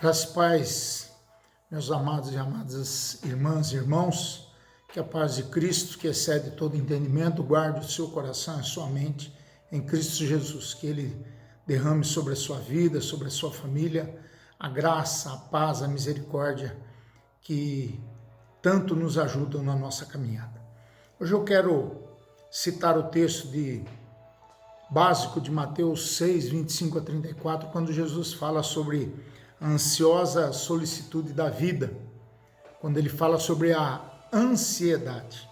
Graças e paz, meus amados e amadas irmãs e irmãos, que a paz de Cristo, que excede todo entendimento, guarde o seu coração e a sua mente em Cristo Jesus, que Ele derrame sobre a sua vida, sobre a sua família, a graça, a paz, a misericórdia que tanto nos ajudam na nossa caminhada. Hoje eu quero citar o texto básico de Mateus 6, 25 a 34, quando Jesus fala sobre a ansiosa solicitude da vida, quando ele fala sobre a ansiedade.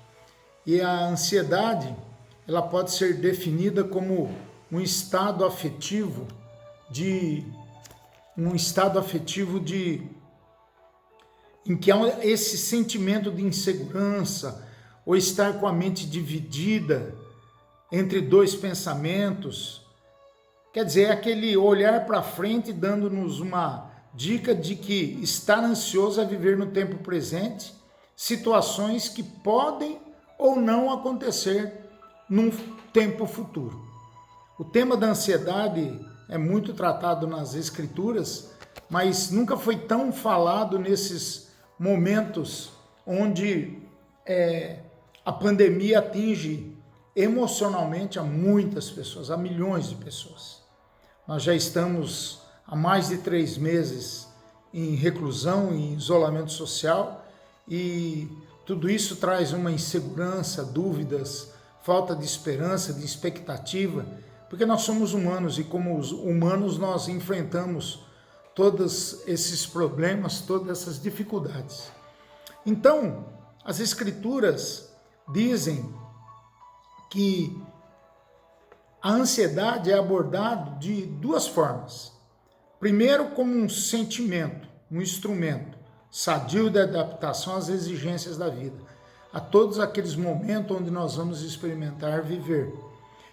E a ansiedade, ela pode ser definida como um estado afetivo em que há esse sentimento de insegurança, ou estar com a mente dividida entre dois pensamentos. Quer dizer, é aquele olhar para frente dando-nos uma dica de que estar ansioso é viver no tempo presente situações que podem ou não acontecer num tempo futuro. O tema da ansiedade é muito tratado nas Escrituras, mas nunca foi tão falado nesses momentos onde a pandemia atinge emocionalmente a muitas pessoas, a milhões de pessoas. Nós já estamos há mais de 3 meses em reclusão, em isolamento social, e tudo isso traz uma insegurança, dúvidas, falta de esperança, de expectativa, porque nós somos humanos e como os humanos nós enfrentamos todos esses problemas, todas essas dificuldades. Então, as Escrituras dizem que a ansiedade é abordada de 2 formas. Primeiro, como um sentimento, um instrumento sadio de adaptação às exigências da vida, a todos aqueles momentos onde nós vamos experimentar viver.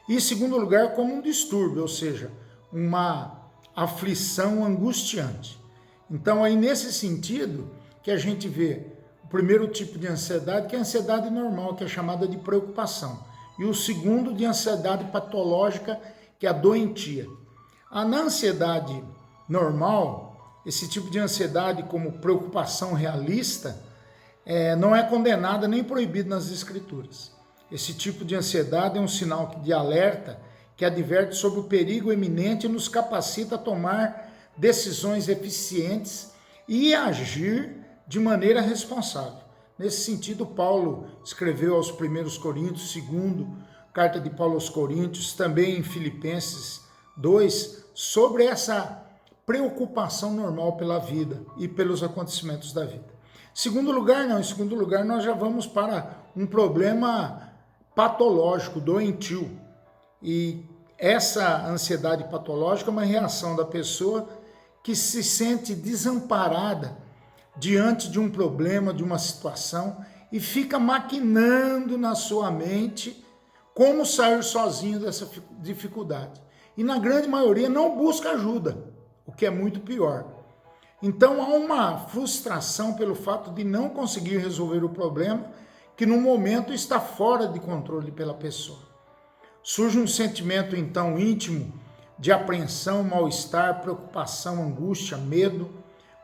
E, em segundo lugar, como um distúrbio, ou seja, uma aflição angustiante. Então, aí nesse sentido que a gente vê o primeiro tipo de ansiedade, que é a ansiedade normal, que é chamada de preocupação. E o segundo de ansiedade patológica, que é a doentia. Na ansiedade normal, esse tipo de ansiedade como preocupação realista, não é condenada nem proibida nas Escrituras. Esse tipo de ansiedade é um sinal de alerta que adverte sobre o perigo iminente e nos capacita a tomar decisões eficientes e agir de maneira responsável. Nesse sentido, Paulo escreveu aos 1 Coríntios, 2, carta de Paulo aos Coríntios, também em Filipenses 2, sobre essa preocupação normal pela vida e pelos acontecimentos da vida. Em segundo lugar, nós já vamos para um problema patológico, doentio. E essa ansiedade patológica é uma reação da pessoa que se sente desamparada diante de um problema, de uma situação, e fica maquinando na sua mente como sair sozinho dessa dificuldade. E na grande maioria não busca ajuda, o que é muito pior. Então há uma frustração pelo fato de não conseguir resolver o problema, que no momento está fora de controle pela pessoa. Surge um sentimento então íntimo de apreensão, mal-estar, preocupação, angústia, medo,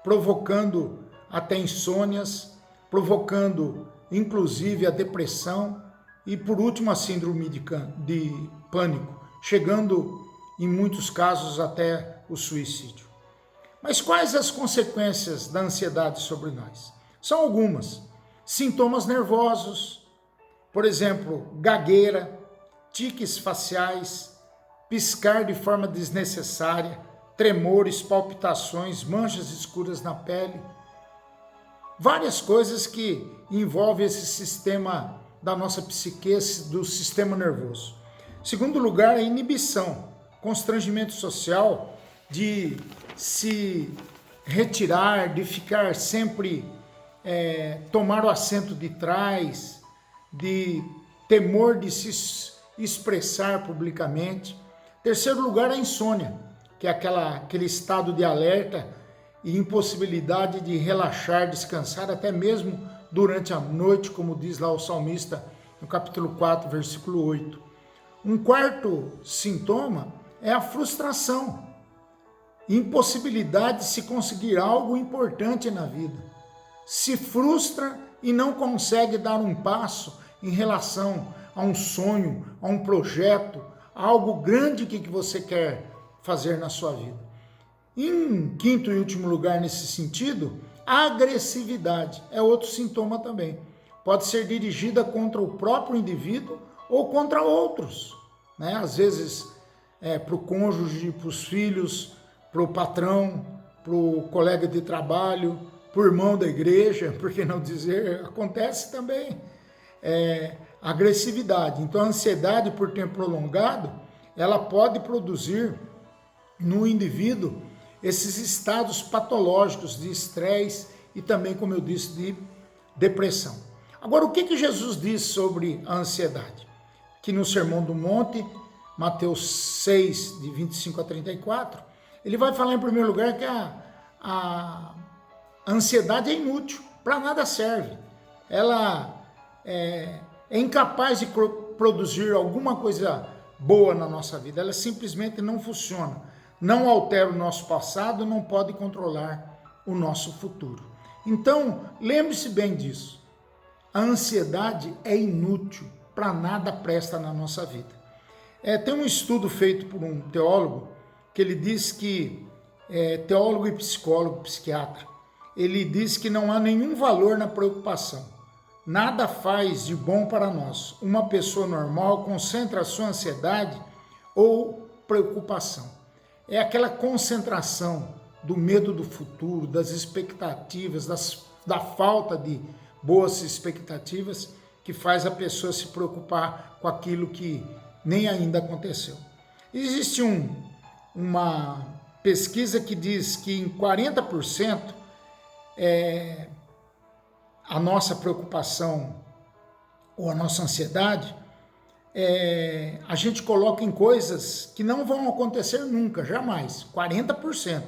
provocando até insônias, provocando inclusive a depressão e por último a síndrome de pânico, chegando em muitos casos até o suicídio. Mas quais as consequências da ansiedade sobre nós? São algumas. Sintomas nervosos, por exemplo, gagueira, tiques faciais, piscar de forma desnecessária, tremores, palpitações, manchas escuras na pele. Várias coisas que envolvem esse sistema da nossa psique, do sistema nervoso. Em segundo lugar, a inibição, constrangimento social de se retirar, de ficar sempre, tomar o assento de trás, de temor de se expressar publicamente. Terceiro lugar, a insônia, que é aquele estado de alerta e impossibilidade de relaxar, descansar, até mesmo durante a noite, como diz lá o salmista no capítulo 4, versículo 8. Um quarto sintoma é a frustração. impossibilidade de se conseguir algo importante na vida, se frustra e não consegue dar um passo em relação a um sonho, a um projeto, a algo grande que você quer fazer na sua vida. Em quinto e último lugar nesse sentido, a agressividade é outro sintoma também. Pode ser dirigida contra o próprio indivíduo ou contra outros, né? Às vezes para o cônjuge, para os filhos, para o patrão, para o colega de trabalho, para o irmão da igreja, por que não dizer, acontece também. Agressividade. Então a ansiedade por tempo prolongado, ela pode produzir no indivíduo esses estados patológicos de estresse e também, como eu disse, de depressão. Agora, o que Jesus diz sobre a ansiedade? Que no Sermão do Monte, Mateus 6, de 25 a 34, ele vai falar em primeiro lugar que a ansiedade é inútil, para nada serve. Ela é incapaz de produzir alguma coisa boa na nossa vida, ela simplesmente não funciona, não altera o nosso passado, não pode controlar o nosso futuro. Então, lembre-se bem disso, a ansiedade é inútil, para nada presta na nossa vida. Tem um estudo feito por um teólogo, que ele diz que, teólogo e psicólogo, psiquiatra, ele diz que não há nenhum valor na preocupação. Nada faz de bom para nós. Uma pessoa normal concentra a sua ansiedade ou preocupação. É aquela concentração do medo do futuro, das expectativas, da falta de boas expectativas, que faz a pessoa se preocupar com aquilo que nem ainda aconteceu. Existe uma pesquisa que diz que em 40% a nossa preocupação ou a nossa ansiedade, a gente coloca em coisas que não vão acontecer nunca, jamais, 40%.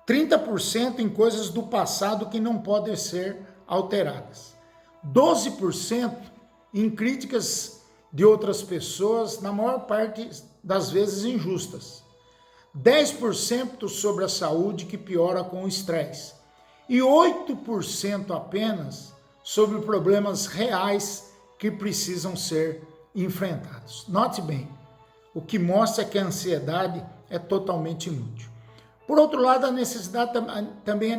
30% em coisas do passado que não podem ser alteradas. 12% em críticas de outras pessoas, na maior parte das vezes injustas. 10% sobre a saúde que piora com o estresse. E 8% apenas sobre problemas reais que precisam ser enfrentados. Note bem, o que mostra que a ansiedade é totalmente inútil. Por outro lado, a necessidade também é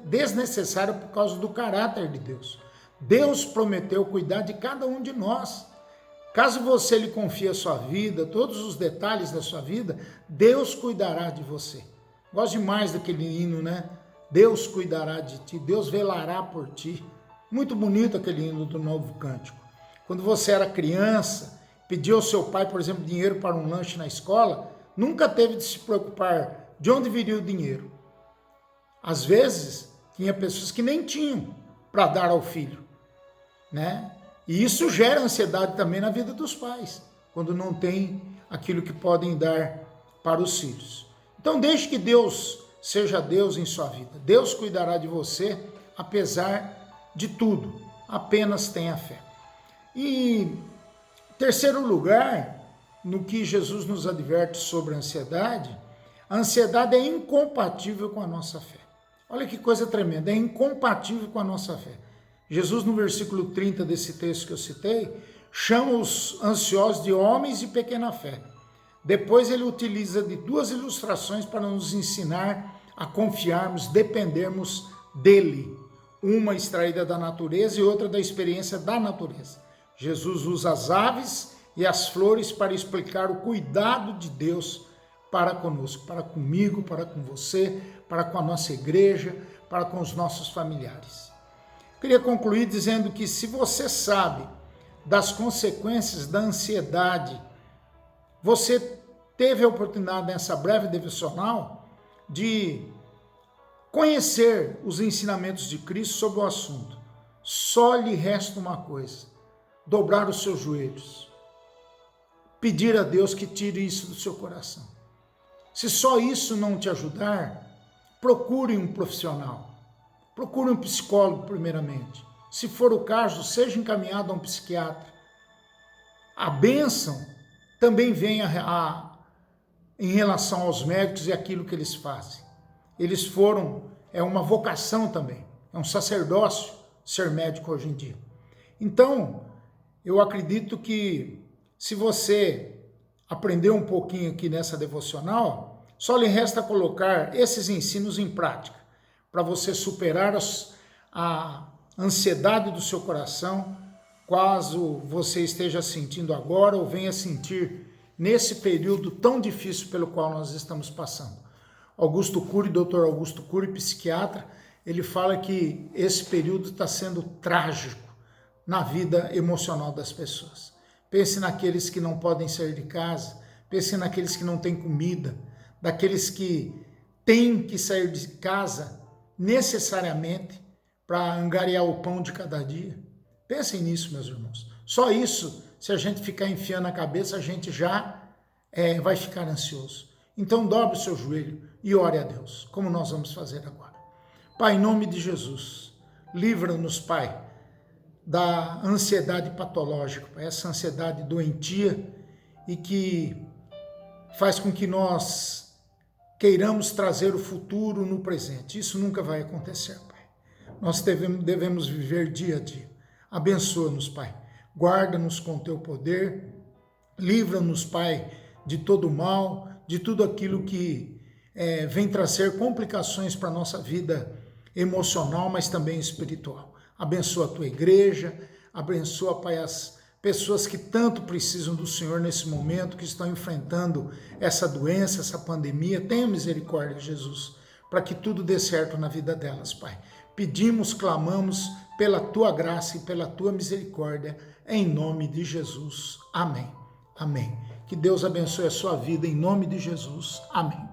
desnecessária por causa do caráter de Deus. Deus prometeu cuidar de cada um de nós. Caso você lhe confie a sua vida, todos os detalhes da sua vida, Deus cuidará de você. Gosto demais daquele hino, né? Deus cuidará de ti, Deus velará por ti. Muito bonito aquele hino do Novo Cântico. Quando você era criança, pediu ao seu pai, por exemplo, dinheiro para um lanche na escola, nunca teve de se preocupar de onde viria o dinheiro. Às vezes, tinha pessoas que nem tinham para dar ao filho, né? E isso gera ansiedade também na vida dos pais, quando não tem aquilo que podem dar para os filhos. Então, deixe que Deus seja Deus em sua vida. Deus cuidará de você, apesar de tudo. Apenas tenha fé. E, terceiro lugar, no que Jesus nos adverte sobre a ansiedade é incompatível com a nossa fé. Olha que coisa tremenda, é incompatível com a nossa fé. Jesus, no versículo 30 desse texto que eu citei, chama os ansiosos de homens de pequena fé. Depois ele utiliza de duas ilustrações para nos ensinar a confiarmos, dependermos dele. Uma extraída da natureza e outra da experiência da natureza. Jesus usa as aves e as flores para explicar o cuidado de Deus para conosco, para comigo, para com você, para com a nossa igreja, para com os nossos familiares. Queria concluir dizendo que se você sabe das consequências da ansiedade, você teve a oportunidade nessa breve devocional de conhecer os ensinamentos de Cristo sobre o assunto. Só lhe resta uma coisa: dobrar os seus joelhos, pedir a Deus que tire isso do seu coração. Se só isso não te ajudar, procure um profissional, procure um psicólogo primeiramente. Se for o caso, seja encaminhado a um psiquiatra. A bênção também vem em relação aos médicos e aquilo que eles fazem. Eles foram, é uma vocação também, é um sacerdócio ser médico hoje em dia. Então, eu acredito que se você aprender um pouquinho aqui nessa devocional, só lhe resta colocar esses ensinos em prática, para você superar a ansiedade do seu coração, caso você esteja sentindo agora ou venha sentir nesse período tão difícil pelo qual nós estamos passando. Augusto Cury, Dr. Augusto Cury, psiquiatra, ele fala que esse período está sendo trágico na vida emocional das pessoas. Pense naqueles que não podem sair de casa, pense naqueles que não têm comida, daqueles que têm que sair de casa necessariamente para angariar o pão de cada dia. Pensem nisso, meus irmãos. Só isso, se a gente ficar enfiando a cabeça, a gente já vai ficar ansioso. Então, dobre o seu joelho e ore a Deus, como nós vamos fazer agora. Pai, em nome de Jesus, livra-nos, Pai, da ansiedade patológica, essa ansiedade doentia e que faz com que nós queiramos trazer o futuro no presente. Isso nunca vai acontecer, Pai. Nós devemos viver dia a dia. Abençoa-nos, Pai. Guarda-nos com o teu poder. Livra-nos, Pai, de todo o mal, de tudo aquilo que vem trazer complicações para a nossa vida emocional, mas também espiritual. Abençoa a tua igreja, abençoa, Pai, as pessoas que tanto precisam do Senhor nesse momento, que estão enfrentando essa doença, essa pandemia. Tenha misericórdia, Jesus, para que tudo dê certo na vida delas, Pai. Pedimos, clamamos pela tua graça e pela tua misericórdia, em nome de Jesus. Amém. Amém. Que Deus abençoe a sua vida, em nome de Jesus. Amém.